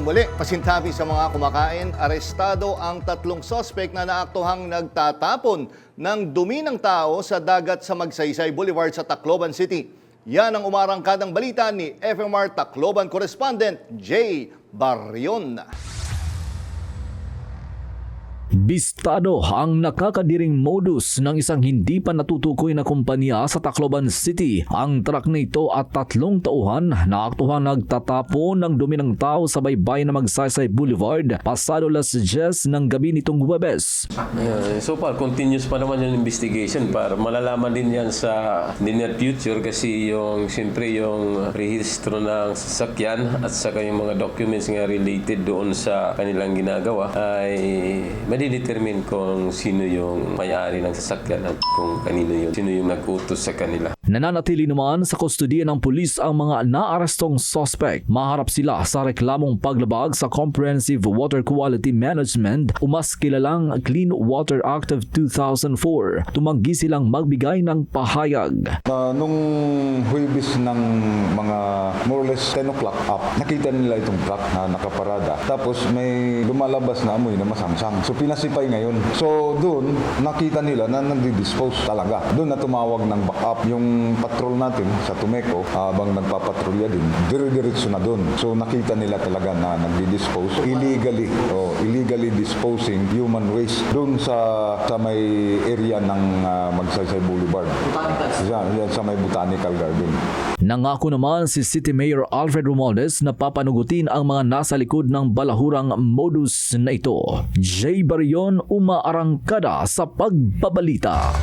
muli, pasintabi sa mga kumakain, arestado ang 3 sospek na naaktuhang nagtatapon ng dumi ng tao sa dagat sa Magsaysay Boulevard sa Tacloban City. Yan ang umarangkadang balita ni FMR Tacloban correspondent Jay Barrion. Bistado ang nakakadiring modus ng isang hindi pa natutukoy na kumpanya sa Tacloban City. Ang truck na ito at 3 tauhan na aktuhang nagtatapon ng dumi ng tao sa baybayin ng Magsaysay Boulevard pasado alas 10 ng gabi nitong Huwebes. So far, continuous pa naman yung investigation para malalaman din yan sa near future kasi siyempre yung rehistro ng sasakyan at saka yung mga documents nga related doon sa kanilang ginagawa ay madidetermine kung sino yung may-ari ng sasakyan at kung sino yung nag-utos sa kanila. Nananatili naman sa kustodiya ng pulis ang mga naarestong suspect. Maharap sila sa reklamong paglabag sa Comprehensive Water Quality Management o mas kilalang Clean Water Act of 2004. Tumanggi silang magbigay ng pahayag. Nung Huwebes ng mga more or less 10 o'clock up, nakita nila itong truck na nakaparada. Tapos may lumalabas na amoy na masamsam. So pinasipay ngayon. So doon, nakita nila na nagdi-dispose talaga. Doon na tumawag ng backup. Yung patrol natin sa Tumeco, habang nagpapatrolya din, dire-diretso na doon. So nakita nila talaga na nagdi-dispose illegally disposing human waste doon sa may area ng Magsaysay Boulevard. Yan, sa may Botanical Garden. Nangako naman si City Mayor Alfred Romualdez na papanugutin ang mga nasa likod ng balahurang modus na ito. Jay Barrion, umaarangkada sa pagbabalita.